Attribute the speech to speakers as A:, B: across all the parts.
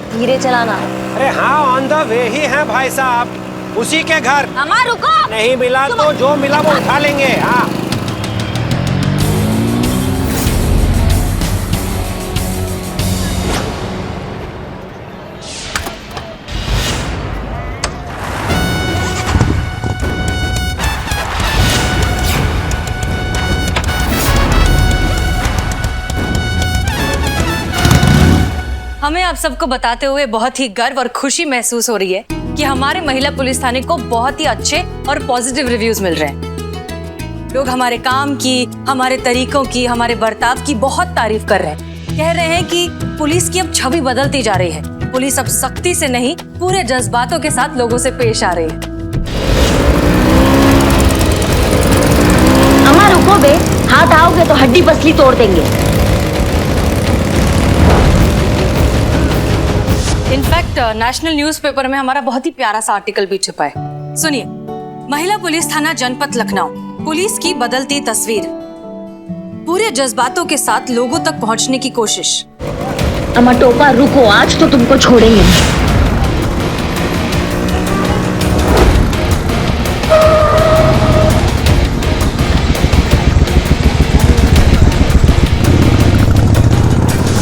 A: धीरे चलाना।
B: अरे हाँ, ऑन द वे ही है भाई साहब, उसी के घर।
A: अम्मा रुको।
B: नहीं मिला तो जो मिला वो उठा लेंगे। हाँ
C: हमें आप सबको बताते हुए बहुत ही गर्व और खुशी महसूस हो रही है कि हमारे महिला पुलिस थाने को बहुत ही अच्छे और पॉजिटिव रिव्यूज मिल रहे हैं। लोग हमारे काम की, हमारे तरीकों की, हमारे बर्ताव की बहुत तारीफ कर रहे हैं। कह रहे हैं कि पुलिस की अब छवि बदलती जा रही है। पुलिस अब सख्ती से नहीं, पूरे जज्बातों के साथ लोगों से पेश आ रही है।
A: अम्मा रुको बे, हाथ आओगे तो हड्डी पसली तोड़ देंगे।
C: इनफैक्ट नेशनल न्यूज़पेपर में हमारा बहुत ही प्यारा सा आर्टिकल भी छपा है। सुनिए, महिला पुलिस थाना जनपद लखनऊ, पुलिस की बदलती तस्वीर, पूरे जज्बातों के साथ लोगों तक पहुंचने की कोशिश।
A: अम्मा टोपा रुको, आज तो तुमको छोड़ेंगे नहीं।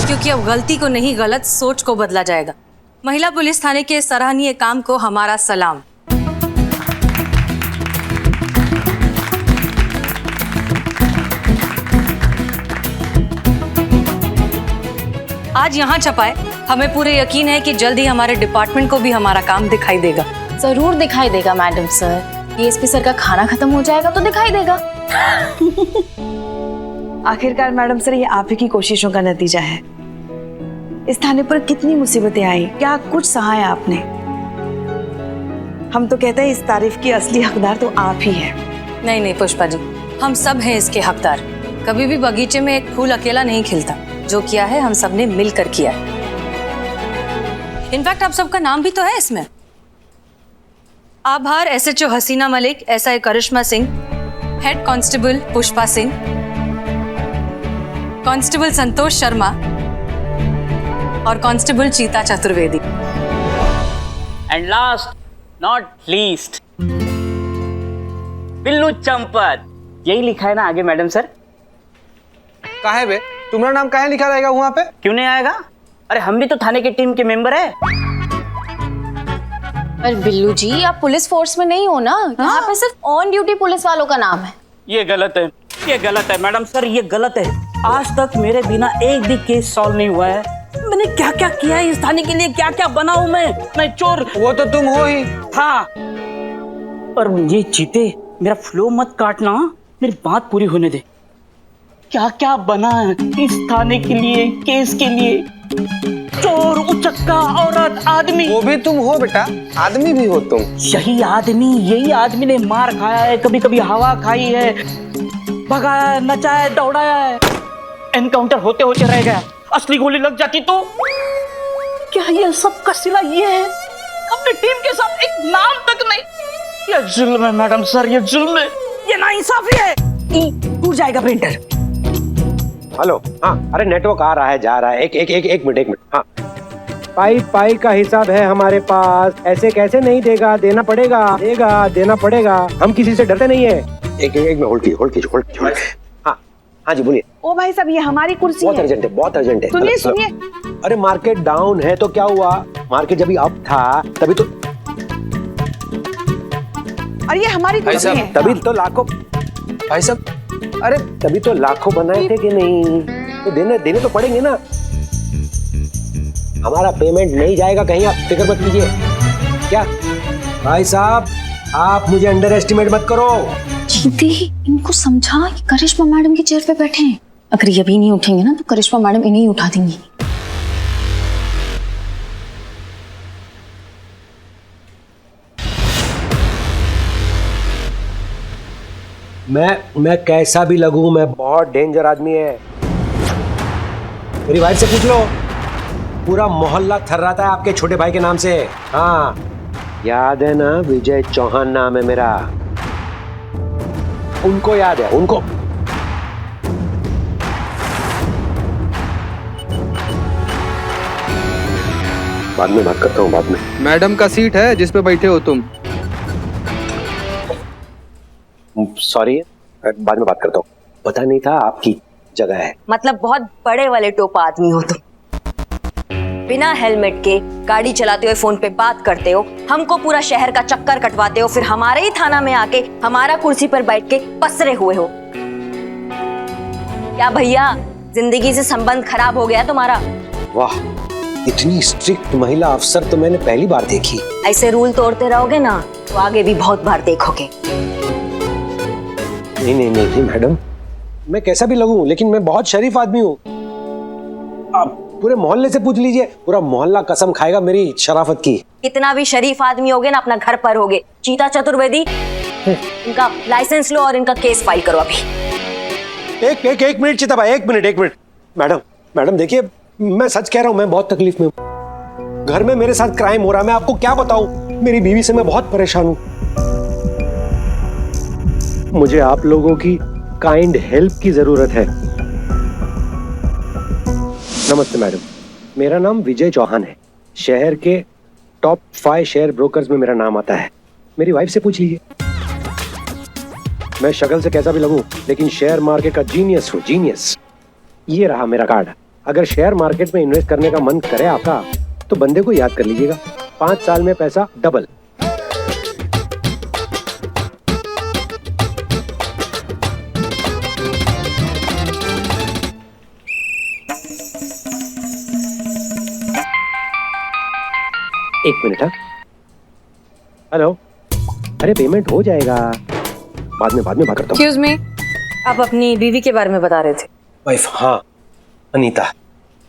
C: क्योंकि अब गलती को नहीं, गलत सोच को बदला जाएगा। महिला पुलिस थाने के सराहनीय काम को हमारा सलाम। आज यहाँ छपाए, हमें पूरे यकीन है कि जल्द ही हमारे डिपार्टमेंट को भी हमारा काम दिखाई देगा।
D: जरूर दिखाई देगा मैडम सर। डीएसपी सर का खाना खत्म हो जाएगा तो दिखाई देगा।
E: आखिरकार मैडम सर, ये आप ही की कोशिशों का नतीजा है। इस थाने पर कितनी मुसीबतें आई, क्या कुछ सहा है आपने। हम तो कहते हैं इस तारीफ की असली हकदार तो आप ही हैं।
C: नहीं नहीं पुष्पा जी, हम सब हैं इसके हकदार। कभी भी बगीचे में एक फूल अकेला नहीं खिलता। जो किया है हम सब ने मिलकर किया है। इनफैक्ट आप सबका नाम भी तो है इसमें। आभार SHO Hasina Malik, SI Karishma Singh, head constable Pushpa Singh, constable Santosh Sharma और constable Cheeta Chaturvedi.
F: And last not least, Billu Champat. यही लिखा है ना आगे मैडम सर?
G: काहे बे, तुम्हारा नाम काहे लिखा रहेगा वहाँ पे?
F: क्यों नहीं आएगा? अरे हम भी तो थाने के टीम के मेंबर है।
D: पर बिल्लू जी, आप पुलिस फोर्स में नहीं हो ना। यहाँ पे सिर्फ ऑन ड्यूटी पुलिस वालों का नाम है।
F: ये गलत है, ये गलत है मैडम सर, ये गलत है। आज तक मेरे बिना एक भी केस सॉल्व नहीं हुआ है। मैंने क्या क्या किया है इस थाने के लिए, क्या क्या बना हूं मैं चोर।
G: वो तो तुम हो ही।
F: हाँ, पर ये चीते, मेरा फ्लो मत काटना, मेरी बात पूरी होने दे। क्या क्या बना है इस थाने के लिए, केस के लिए। चोर, उचक्का, औरत, आदमी।
G: वो भी तुम हो बेटा, आदमी भी हो तुम।
F: यही आदमी ने मार खाया है, कभी कभी हवा खाई है, भगाया, नचाया, दौड़ाया है। एनकाउंटर होते होते रह गया, असली गोली लग जाती तो। क्या ये सब का सिला ये है? अपनी टीम के साथ एक नाम तक नहीं। ये जुल्म है मैडम सर, ये जुल्म है, ये नाइंसाफी है। टूट जाएगा प्रिंटर।
B: हेलो, हाँ, अरे नेटवर्क आ रहा है जा रहा है। एक मिनट। हाँ, पाई का हिसाब है हमारे पास। ऐसे कैसे नहीं देगा, देना पड़ेगा। हम किसी से डरते नहीं है। एक मिनट, होल्ड कीजिए। हाँ जी बोलिए।
E: ओ भाई साहब, ये हमारी कुर्सी
B: बहुत
E: है।
B: अर्जेंट है।
E: सुनिए।
B: अरे मार्केट डाउन है तो क्या हुआ? मार्केट जब अप था तभी तो।
E: और ये हमारी कुर्सी है।
B: तभी तो लाखों
G: भाई साहब, अरे
B: तभी तो लाखों बनाए थे कि नहीं? तो देने तो पड़ेंगे ना। हमारा पेमेंट नहीं जाएगा कहीं, आप फिक्र मत कीजिए। क्या भाई साहब, आप मुझे अंडर एस्टिमेट मत करो।
D: चीते, इनको समझा कि करिश्मा मैडम की चेयर पे बैठे हैं। अगर ये भी नहीं उठेंगे ना तो करिश्मा मैडम इन्हें ही उठा देंगी।
B: मैं कैसा भी लगूं, मैं बहुत डेंजर आदमी है। मेरी वाइफ से पूछ लो, पूरा मोहल्ला थर्राता है आपके छोटे भाई के नाम से। हाँ, याद है ना, विजय चौहान नाम है मेरा। उनको याद है, उनको। बाद में बात करता हूँ, बाद में।
G: मैडम का सीट है जिस पे बैठे हो तुम।
B: सॉरी, बाद में बात करता हूँ। पता नहीं था आपकी जगह है।
C: मतलब बहुत बड़े वाले टोपा आदमी हो तुम। बिना हेलमेट के गाड़ी चलाते हुए फोन पे बात करते हो, हमको पूरा शहर का चक्कर कटवाते हो, फिर हमारे ही थाना में आके हमारा कुर्सी पर बैठ के पसरे हुए हो। क्या भैया, जिंदगी से संबंध खराब हो गया तुम्हारा?
B: वाह, इतनी स्ट्रिक्ट महिला अफसर तो मैंने पहली बार देखी।
C: ऐसे रूल तोड़ते रहोगे ना तो आगे भी बहुत बार देखोगे।
B: नहीं मैडम, मैं कैसा भी लगूं लेकिन मैं बहुत शरीफ आदमी हूँ। आप पूरे मोहल्ले से पूछ लीजिए, पूरा मोहल्ला कसम खाएगा मेरी शराफत की।
C: कितना भी शरीफ आदमी होगे ना, अपना घर पर होगे। चीता चतुर्वेदी, इनका लाइसेंस लो और इनका केस फाइल करो अभी।
B: एक मिनट चीता भाई, एक मिनट। मैडम देखिए, मैं सच कह रहा हूँ, मैं बहुत तकलीफ में हूँ। घर में मेरे साथ क्राइम हो रहा है, मैं आपको क्या बताऊं। मेरी बीवी से मैं बहुत परेशान हूँ। मुझे आप लोगों की काइंड हेल्प की जरूरत है। नमस्ते मैडम, मेरा नाम विजय चौहान है। शहर के टॉप 5 शेयर ब्रोकर्स में मेरा नाम आता है। मेरी वाइफ से पूछ लीजिए। मैं शक्ल से कैसा भी लगूं लेकिन शेयर मार्केट का जीनियस हूं, जीनियस। ये रहा मेरा कार्ड। अगर शेयर मार्केट में इन्वेस्ट करने का मन करे आपका तो बंदे को याद कर लीजिएगा। 5 साल में पैसा डबल। एक मिनट। हाँ, हेलो। अरे पेमेंट हो जाएगा, बाद में बात करता हूँ।
C: एक्सक्यूज मी, आप अपनी बीवी के बारे में बता रहे थे।
B: वाइफ? हाँ, अनीता।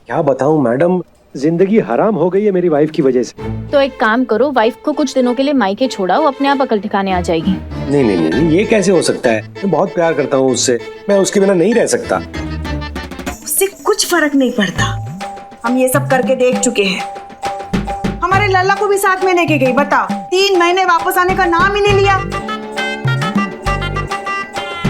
B: क्या बताऊं मैडम, जिंदगी हराम हो गई है मेरी वाइफ की वजह से।
A: तो एक काम करो, वाइफ को कुछ दिनों के लिए मायके छोड़ाओ, अपने आप अकल ठिकाने आ जाएगी।
B: नहीं, ये कैसे हो सकता है? मैं बहुत प्यार करता हूँ उससे, मैं उसके बिना नहीं रह सकता।
E: उससे कुछ फर्क नहीं पड़ता। हम ये सब करके देख चुके हैं। हमारे लल्ला को भी साथ में लेके गई, बता। 3 महीने वापस आने का नाम ही नहीं लिया।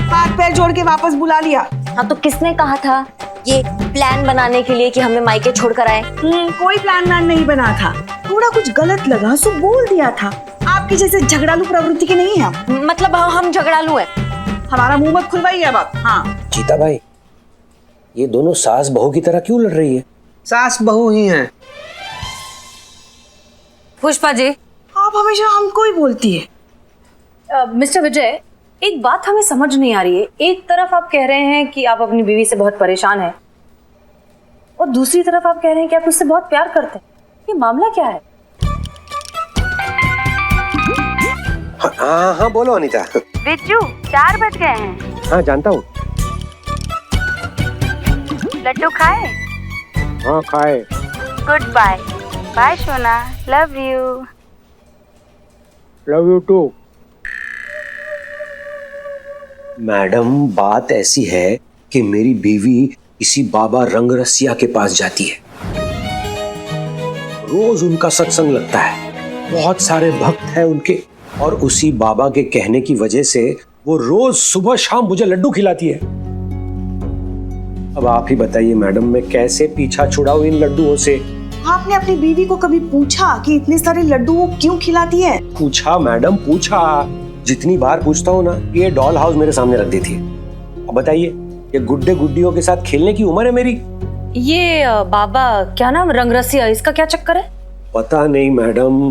E: हाथ पैर जोड़ के वापस बुला लिया।
C: हाँ, तो किसने कहा था ये प्लान बनाने के लिए कि हमें मायके छोड़कर आए?
E: कोई प्लान नहीं बना था। थोड़ा कुछ गलत लगा सो बोल दिया था। आपकी जैसे झगड़ालू प्रवृत्ति के नहीं है।
C: मतलब हम झगड़ालू हैं?
E: हमारा मुंह मत खुलवाइए अब आप। हाँ
B: चीता भाई, ये दोनों सास बहू की तरह क्यों लड़ रही है?
G: सास बहू ही हैं।
C: पुष्पा जी,
E: आप हमेशा हमको ही बोलती है।
C: मिस्टर विजय, एक बात हमें समझ नहीं आ रही है। एक तरफ आप कह रहे हैं कि आप अपनी बीवी से बहुत परेशान हैं और दूसरी तरफ आप कह रहे हैं कि आप उससे बहुत प्यार करते हैं। ये मामला क्या है?
B: हाँ, बोलो अनीता।
H: बिज्जू, 4 बज गए हैं।
B: हाँ जानता हूँ।
H: लड्डू खाए?
B: हाँ खाए।
H: Good bye. बाय सोना, love you.
B: Love you too. Madam, बात ऐसी है कि मेरी बीवी किसी बाबा रंगरसिया के पास जाती है। रोज उनका सत्संग लगता है, बहुत सारे भक्त हैं उनके, और उसी बाबा के कहने की वजह से वो रोज सुबह शाम मुझे लड्डू खिलाती है। अब आप ही बताइए मैडम, मैं कैसे पीछा छुड़ाऊं इन लड्डुओं से?
E: आपने अपनी बीवी को कभी पूछा कि इतने सारे लड्डू वो क्यों खिलाती है?
B: पूछा मैडम, पूछा। जितनी बार पूछता हूँ ना, ये डॉल हाउस मेरे सामने रख देती है। अब बताइए, ये गुड्डे गुड्डियों के साथ खेलने की उम्र है मेरी?
C: ये बाबा क्या नाम, रंगरसिया, इसका क्या चक्कर है?
B: पता नहीं मैडम,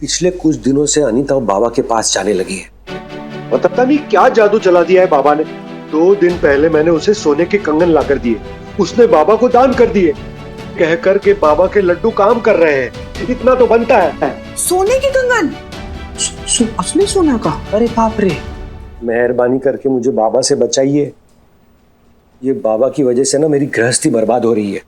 B: पिछले कुछ दिनों से अनीता बाबा के पास जाने लगी है।
I: पता नहीं क्या जादू चला दिया है बाबा ने। 2 दिन पहले मैंने उसे सोने के कंगन ला कर दिए, उसने बाबा को दान कर दिए, कह कर के बाबा के लड्डू काम कर रहे हैं। इतना तो बनता है।
E: सोने के कंगन? असली सोना का?
B: अरे बाप रे, मेहरबानी करके मुझे बाबा से बचाइए। ये बाबा की वजह से ना मेरी गृहस्थी बर्बाद हो रही है।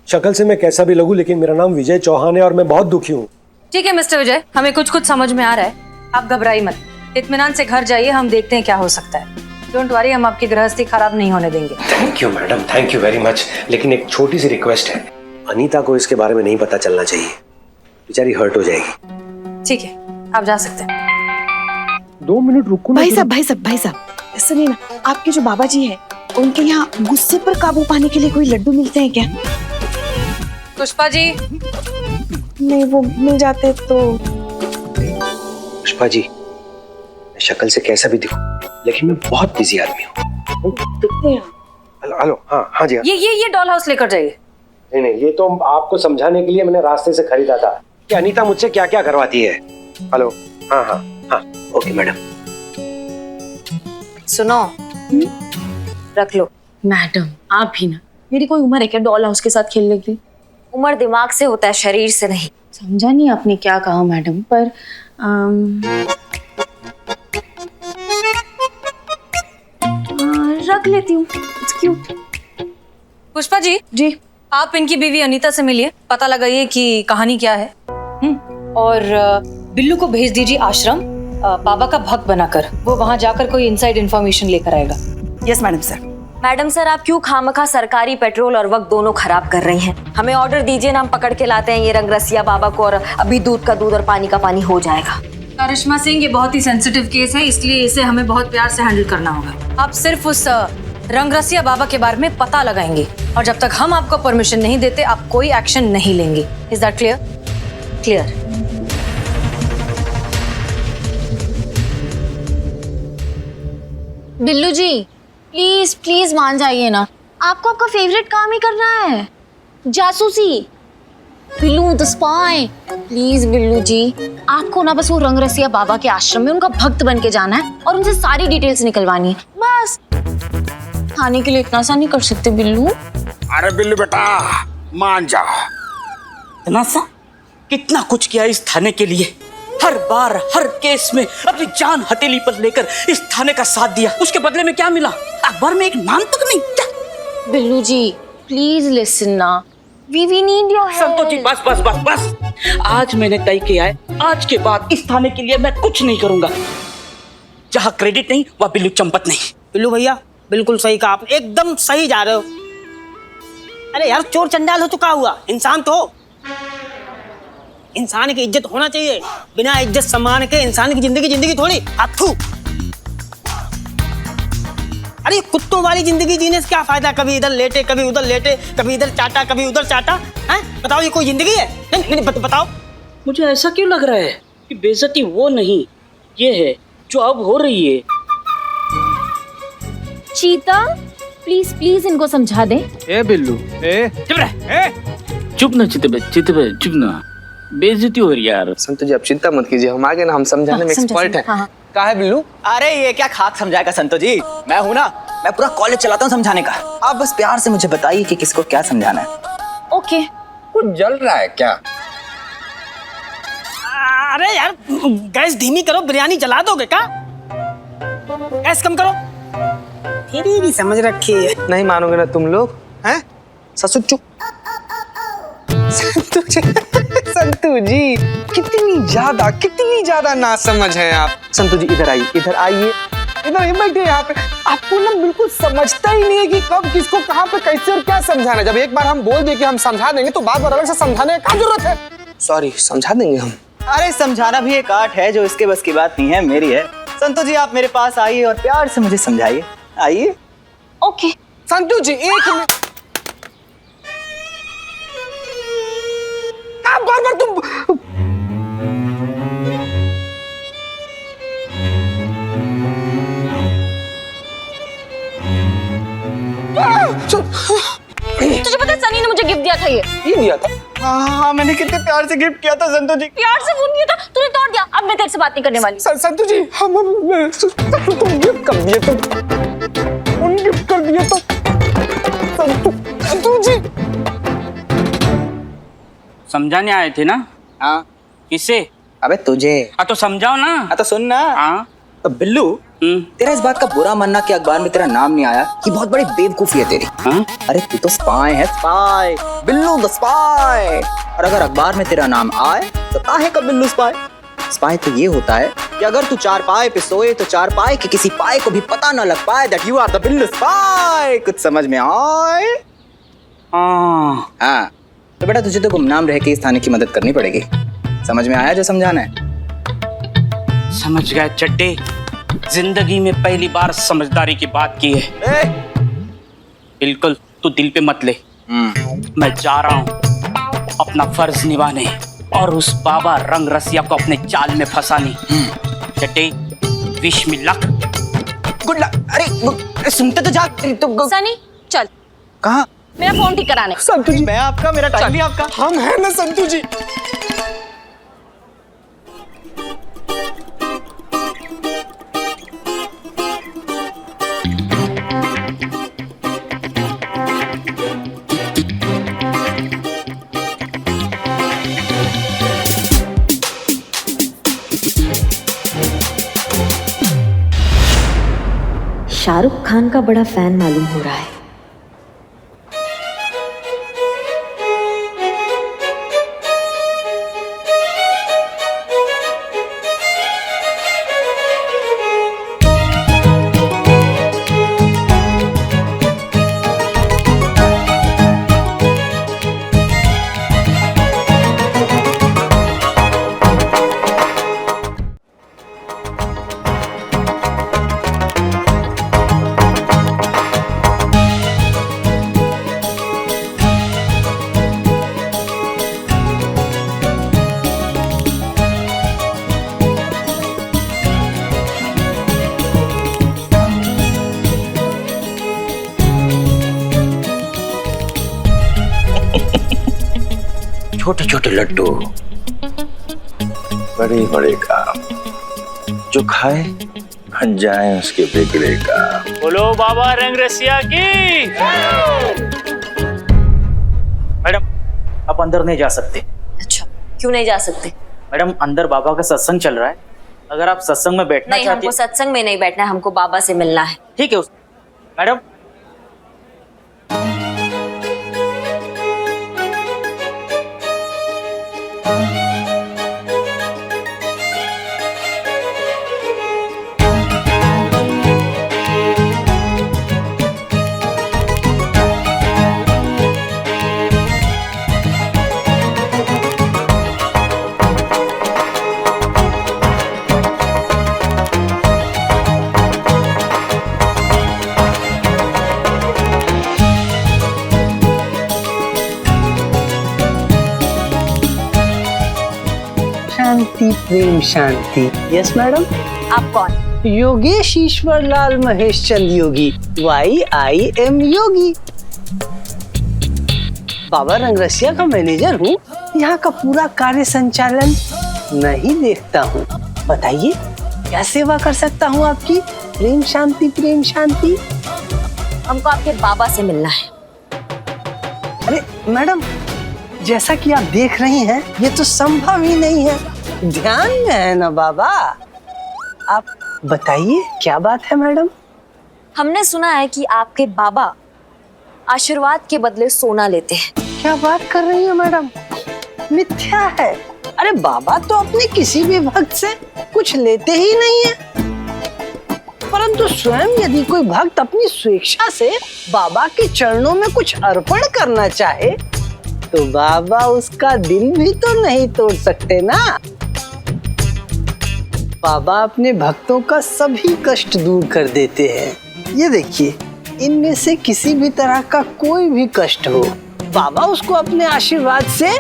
B: शक्ल से मैं कैसा भी लगूं लेकिन मेरा नाम विजय चौहान है और मैं बहुत दुखी हूँ।
C: ठीक है मिस्टर विजय, हमें कुछ समझ में आ रहा है। आप घबराइए मत, इत्मीनान से घर जाइए, हम देखते हैं क्या हो सकता है। डोंट वरी, हम आपकी गृहस्थी खराब नहीं होने देंगे।
B: Thank you madam, thank you very much. लेकिन एक छोटी सी रिक्वेस्ट है, अनीता को इसके बारे में नहीं पता चलना चाहिए, बेचारी हर्ट हो जाएगी।
C: ठीक है, आप जा सकते हैं।
B: 2 मिनट रुको ना।
E: भाई साहब सुनिए ना, आपके जो बाबा जी है उनके यहाँ गुस्से पर काबू पाने के लिए कोई लड्डू मिलते हैं क्या?
C: पुष्पा जी,
E: नहीं वो मिल जाते तो।
B: पुष्पा जी, मैं शक्ल से कैसा भी दिखूं, लेकिन मैं बहुत बिजी आदमी हूँ। हेलो हेलो, हाँ हाँ जी हाँ।
C: ये डॉल हाउस लेकर जाइए।
B: नहीं नहीं, ये तो आपको समझाने के लिए मैंने रास्ते से खरीदा था कि अनीता मुझसे क्या क्या करवाती है। हेलो, हाँ हाँ हाँ, ओके मैडम।
C: सुनो, रख लो।
D: मैडम आप भी ना, मेरी कोई उम्र है क्या डॉल हाउस के साथ खेलने की?
C: उम्र दिमाग से होता है, शरीर से नहीं।
D: समझा नहीं आपने क्या कहा मैडम, पर रख लेती हूँ, इट्स क्यूट।
C: पुष्पा जी, आप इनकी बीवी अनीता से मिलिए, पता लगाइए कि कहानी क्या है। और बिल्लू को भेज दीजिए आश्रम, बाबा का भक्त बनाकर। वो वहां जाकर कोई इनसाइड इन्फॉर्मेशन लेकर आएगा।
E: Yes madam sir.
C: Madam sir, आप क्यों खामखा सरकारी पेट्रोल और वक्त दोनों खराब कर रही हैं? हमें ऑर्डर दीजिए ना, हम पकड़ के लाते हैं ये रंगरसिया बाबा को, और अभी दूध का दूध और पानी का पानी हो जाएगा। करिश्मा सिंह, ये बहुत ही सेंसिटिव केस है, इसलिए इसे हमें बहुत प्यार से हैंडल करना होगा। आप सिर्फ उस रंगरसिया बाबा के बारे में पता लगाएंगे, और जब तक हम आपको परमिशन नहीं देते आप कोई एक्शन नहीं लेंगे। Is that clear? Clear.
D: Billu ji please please मान जाइए ना, आपको आपका फेवरेट काम ही करना है, जासूसी। Billu the spy, please Billu ji, आपको ना बस वो रंगरसिया बाबा के आश्रम में उनका भक्त बन के जाना है और उनसे सारी डिटेल्स निकलवानी है, बस। खाने के लिए इतना सा नहीं कर सकते बिल्लू?
F: अरे बिल्लू बेटा मान जा। इतना सा कितना कुछ किया इस थाने के लिए, हर बार हर केस में अपनी जान हथेली पर लेकर इस थाने का साथ दिया, उसके बदले में क्या मिला? अखबार में एक नाम तक नहीं। क्या?
D: बिल्लू जी प्लीज लिसन ना, we need your help.
F: Santosh ji बस बस बस बस, आज मैंने तय किया है, आज के बाद इस थाने के लिए मैं कुछ नहीं करूंगा। जहां क्रेडिट नहीं वहां बिल्लू चंपत नहीं।
J: बिल्लू भैया बिल्कुल सही कहा आपने, एकदम सही जा रहे हो। अरे यार चोर चंडाल हो तो क्या हुआ, इंसान तो हो। इंसान की इज्जत होना चाहिए, बिना इज्जत सम्मान के इंसान की जिंदगी थोड़ी हाथू। अरे कुत्तों वाली जिंदगी जीने से क्या फायदा, कभी इधर लेटे कभी उधर लेटे, कभी इधर चाटा कभी उधर चाटा, हैं? बताओ ये कोई जिंदगी है? नहीं, बताओ।
F: मुझे ऐसा क्यों लग रहा है कि बेइज्जती वो नहीं, ये है जो अब हो रही है।
A: चीता प्लीज प्लीज इनको समझा दे।
G: ए बिल्लू, ए
F: चुप रह, चुप ना चितबे चुप ना, बेइज्जती हो रही है यार।
G: संतु जी आप चिंता मत कीजिए, हम आगे ना, हम समझाने में एक्सपर्ट हैं। कहा है बिल्लू?
J: अरे ये क्या खाक समझाएगा संतो जी, मैं हूं ना, मैं पूरा कॉलेज चलाता हूं समझाने का। आप बस प्यार से मुझे बताइए कि किसको क्या समझाना है।
D: ओके।
G: कुछ जल रहा है क्या?
J: अरे यार गैस धीमी करो, बिरयानी जला दोगे क्या? गैस कम करो। तेरी भी समझ रखी है।
G: नहीं मानोगे ना तुम लोग, हैं? ससुर चुप। संतु जी कितनी ज्यादा नासमझ हैं आप। संतु जी इधर आइए, इधर बैठे यहाँ पे। आपको ना बिल्कुल समझता ही नहीं है कि कब किसको कहाँ पे कैसे और क्या समझाना है। जब एक बार हम बोल दिए कि हम समझा देंगे तो बार बार अलग से समझाने की क्या जरूरत है? सॉरी, समझा देंगे हम।
J: अरे समझाना भी एक आर्ट है जो इसके बस की बात नहीं है, मेरी है। संतो जी आप मेरे पास आइए और प्यार से मुझे समझाइए, आइए।
D: ओके।
G: संतु जी एक मिनट, बार तुम
D: तुझे पता है सनी ने मुझे गिफ्ट दिया था, ये
G: दिया था?
J: हाँ मैंने कितने प्यार से गिफ्ट किया था संतो जी।
D: प्यार से फोन किया था, तूने तोड़ दिया। अब मैं तेरे से बात नहीं करने वाली।
G: संतु जी तुम गिफ्ट कर दिए, तुम गिफ्ट कर दिए तो संतु जी
F: समझाने आए थे ना?
J: हाँ।
F: किसे?
J: अबे तुझे।
F: तो समझाओ ना।
J: हाँ तो सुन ना।
F: हाँ।
J: तो बिल्लू तेरा इस बात का बुरा मानना कि अखबार में तेरा नाम नहीं आया कि बहुत बड़ी बेवकूफी है तेरी।
F: हाँ?
J: अरे तू तो स्पाई है, स्पाई बिल्लू द स्पाई। और अगर अखबार में तेरा नाम आए तो काहे का बिल्लू स्पाई? स्पाई तो ये होता है कि अगर तू चारपाई पे सोए तो चारपाई के किसी पाए को भी पता ना लग पाए that you are the Billu spy. कुछ समझ में आए? हाँ तो बेटा तुझे तो गुमनाम रह के इस थाने की मदद करनी पड़ेगी। समझ में आया जो समझाना है?
F: समझ गया चड्डे, जिंदगी में पहली बार समझदारी की बात की है। बिल्कुल तू दिल पे मत ले, मैं जा रहा हूँ अपना फर्ज निभाने। और उस बाबा रंग रसिया को अपने जाल में फंसानी। चटे wish me luck.
J: Good luck. अरे सुनते तो जा। तो
D: सनी चल
J: कहाँ?
D: मेरा फोन ठीक कराने।
J: संतु जी, मैं आपका, मेरा टाइम भी आपका। हम हैं ना संतु जी।
K: शाहरुख खान का बड़ा फैन मालूम हो रहा है।
L: छोटे छोटे लड्डू, बड़े बड़े काम, जो खाए बन जाए उसके बिगड़े का।
F: बोलो बाबा रंग रसिया की। मैडम आप अंदर नहीं जा सकते।
D: अच्छा क्यों नहीं जा सकते?
F: मैडम अंदर बाबा का सत्संग चल रहा है, अगर आप सत्संग में बैठना
D: नहीं,
F: चाहती
D: हमको सत्संग में नहीं बैठना है, हमको बाबा से मिलना है।
F: ठीक है मैडम।
M: शांति प्रेम शांति। Yes madam.
D: आप कौन?
M: योगेश ईश्वर लाल महेश चंद योगी, YIM योगी। बाबा रंग रसिया का मैनेजर हूँ, यहाँ का पूरा कार्य संचालन नहीं देखता हूँ। बताइए क्या सेवा कर सकता हूँ आपकी? प्रेम शांति प्रेम शांति।
D: हमको आपके बाबा से मिलना है।
M: अरे मैडम जैसा कि आप देख रही हैं ये तो संभव ही नहीं है, ध्यान में है ना बाबा। आप बताइए क्या बात है मैडम?
D: हमने सुना है कि आपके बाबा आशीर्वाद के बदले सोना लेते हैं।
M: क्या बात कर रही है मैडम? मिथ्या है। अरे बाबा तो अपने किसी भी भक्त से कुछ लेते ही नहीं है, परंतु स्वयं यदि कोई भक्त अपनी स्वेच्छा से बाबा के चरणों में कुछ अर्पण करना चाहे तो बाबा उसका दिल भी तो नहीं तोड़ सकते ना। बाबा अपने भक्तों का सभी कष्ट दूर कर देते हैं। ये देखिए इनमें से किसी भी तरह का कोई भी कष्ट हो, बाबा उसको अपने आशीर्वाद से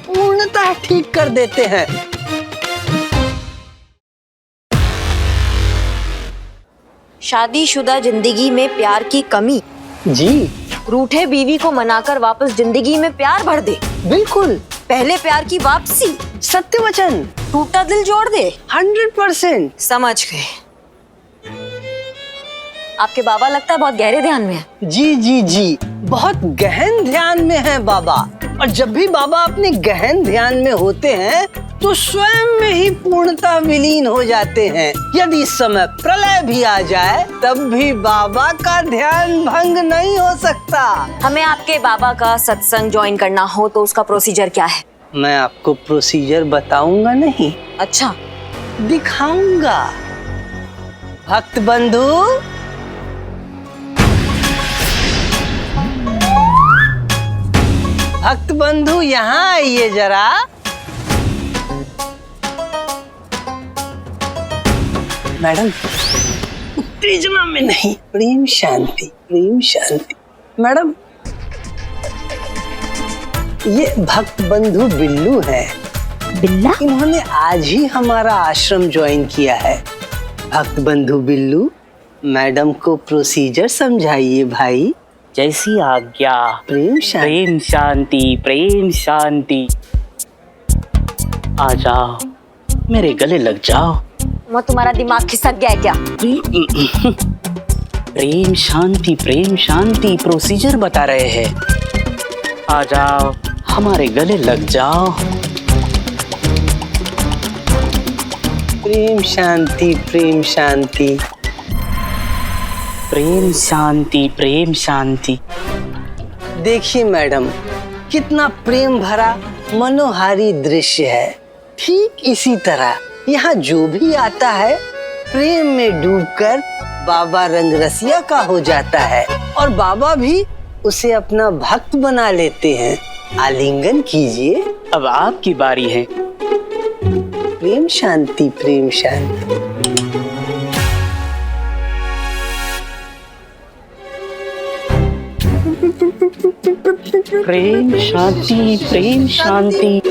M: पूर्णतः ठीक कर देते हैं।
D: शादीशुदा जिंदगी में प्यार की कमी
M: जी,
D: रूठे बीवी को मनाकर वापस जिंदगी में प्यार भर दे।
M: बिल्कुल।
D: पहले प्यार की वापसी,
M: सत्य वचन,
D: टूटा दिल जोड़ दे।
M: 100%।
D: समझ गए। आपके बाबा लगता है बहुत गहरे ध्यान में है।
M: जी जी जी, बहुत गहन ध्यान में है बाबा। और जब भी बाबा अपने गहन ध्यान में होते हैं तो स्वयं में ही पूर्णतः विलीन हो जाते हैं। यदि इस समय प्रलय भी आ जाए तब भी बाबा का ध्यान भंग नहीं हो सकता।
D: हमें आपके बाबा का सत्संग ज्वाइन करना हो तो उसका प्रोसीजर क्या है?
M: मैं आपको प्रोसीजर बताऊंगा नहीं।
D: अच्छा,
M: दिखाऊंगा। भक्त बंधु, भक्त बंधु यहाँ आइए जरा। मैडम उत्तेजना में नहीं, प्रेम शांति प्रेम शांति। मैडम ये भक्त बंधु बिल्लू है,
K: बिल्ला?
M: इन्होंने आज ही हमारा आश्रम ज्वाइन किया है। भक्त बंधु बिल्लू, मैडम को प्रोसीजर समझाइए भाई।
F: जैसी आज्ञा।
M: प्रेम शांति।
F: प्रेम शांति, प्रेम शांति। आ जाओ, मेरे गले लग जाओ।
D: वो तुम्हारा दिमाग खिसक गया है क्या?
F: प्रेम शांति प्रोसीजर बता रहे हैं। आ जाओ, हमारे गले लग जाओ।
M: प्रेम शांति, प्रेम शांति।
F: प्रेम शांति, प्रेम शांति।
M: देखिए मैडम, कितना प्रेम भरा मनोहारी दृश्य है। ठीक इसी तरह यहाँ जो भी आता है प्रेम में डूबकर बाबा रंगरसिया का हो जाता है और बाबा भी उसे अपना भक्त बना लेते हैं। आलिंगन कीजिए।
F: अब आपकी बारी है।
M: प्रेम शांति, प्रेम शांति।
F: प्रेम शांति, प्रेम शांति।